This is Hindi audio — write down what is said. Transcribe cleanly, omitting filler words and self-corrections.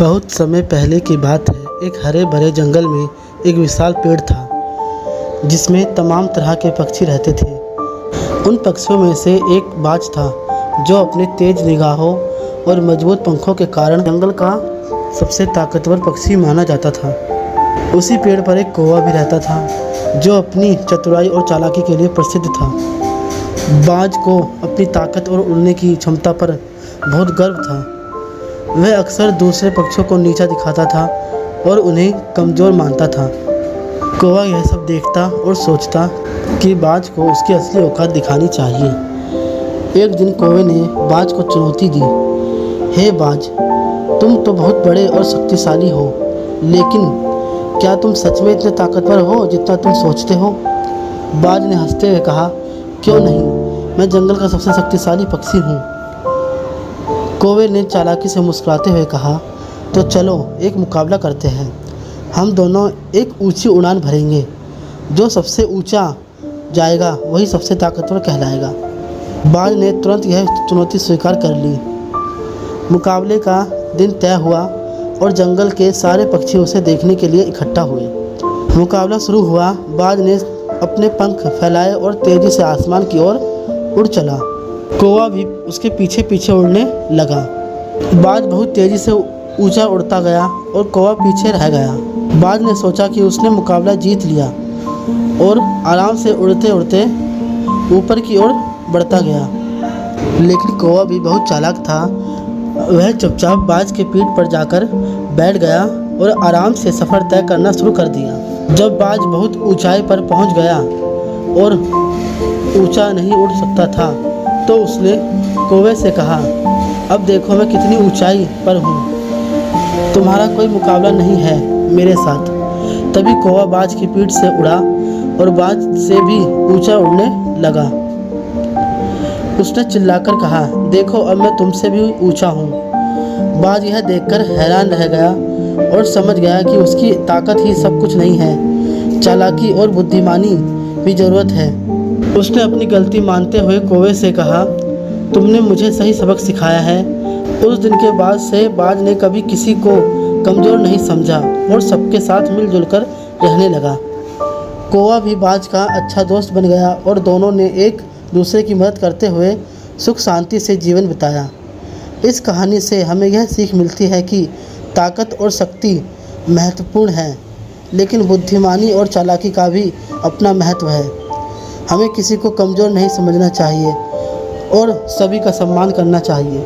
बहुत समय पहले की बात है। एक हरे भरे जंगल में एक विशाल पेड़ था जिसमें तमाम तरह के पक्षी रहते थे। उन पक्षियों में से एक बाज था जो अपने तेज निगाहों और मजबूत पंखों के कारण जंगल का सबसे ताकतवर पक्षी माना जाता था। उसी पेड़ पर एक कौवा भी रहता था जो अपनी चतुराई और चालाकी के लिए प्रसिद्ध था। बाज को अपनी ताकत और उड़ने की क्षमता पर बहुत गर्व था। वह अक्सर दूसरे पक्षियों को नीचा दिखाता था और उन्हें कमज़ोर मानता था। कौवा यह सब देखता और सोचता कि बाज को उसकी असली औकात दिखानी चाहिए। एक दिन कौवे ने बाज को चुनौती दी, हे बाज, तुम तो बहुत बड़े और शक्तिशाली हो, लेकिन क्या तुम सच में इतने ताकतवर हो जितना तुम सोचते हो? बाज ने हंसते हुए कहा, क्यों नहीं, मैं जंगल का सबसे शक्तिशाली पक्षी हूँ। कौवे ने चालाकी से मुस्कुराते हुए कहा, तो चलो एक मुकाबला करते हैं। हम दोनों एक ऊंची उड़ान भरेंगे। जो सबसे ऊंचा जाएगा वही सबसे ताकतवर कहलाएगा। बाज ने तुरंत यह चुनौती स्वीकार कर ली। मुकाबले का दिन तय हुआ और जंगल के सारे पक्षी उसे देखने के लिए इकट्ठा हुए। मुकाबला शुरू हुआ। बाज ने अपने पंख फैलाए और तेज़ी से आसमान की ओर उड़ चला। कौवा भी उसके पीछे पीछे उड़ने लगा। बाज बहुत तेज़ी से ऊंचा उड़ता गया और कौवा पीछे रह गया। बाज ने सोचा कि उसने मुकाबला जीत लिया और आराम से उड़ते उड़ते ऊपर की ओर बढ़ता गया। लेकिन कौवा भी बहुत चालाक था। वह चुपचाप बाज के पीठ पर जाकर बैठ गया और आराम से सफ़र तय करना शुरू कर दिया। जब बाज बहुत ऊंचाई पर पहुंच गया और ऊंचा नहीं उड़ सकता था तो उसने कौवे से कहा, अब देखो मैं कितनी ऊंचाई पर हूँ, तुम्हारा कोई मुकाबला नहीं है मेरे साथ। तभी कौवा बाज की पीठ से उड़ा और बाज से भी ऊंचा उड़ने लगा। उसने चिल्लाकर कहा, देखो अब मैं तुमसे भी ऊंचा हूँ। बाज यह देखकर हैरान रह गया और समझ गया कि उसकी ताकत ही सब कुछ नहीं है, चालाकी और बुद्धिमानी भी ज़रूरत है। उसने अपनी गलती मानते हुए कौवे से कहा, तुमने मुझे सही सबक सिखाया है। उस दिन के बाद से बाज ने कभी किसी को कमज़ोर नहीं समझा और सबके साथ मिलजुल कर रहने लगा। कौवा भी बाज का अच्छा दोस्त बन गया और दोनों ने एक दूसरे की मदद करते हुए सुख शांति से जीवन बिताया। इस कहानी से हमें यह सीख मिलती है कि ताकत और शक्ति महत्वपूर्ण है, लेकिन बुद्धिमानी और चालाकी का भी अपना महत्व है। हमें किसी को कमज़ोर नहीं समझना चाहिए और सभी का सम्मान करना चाहिए।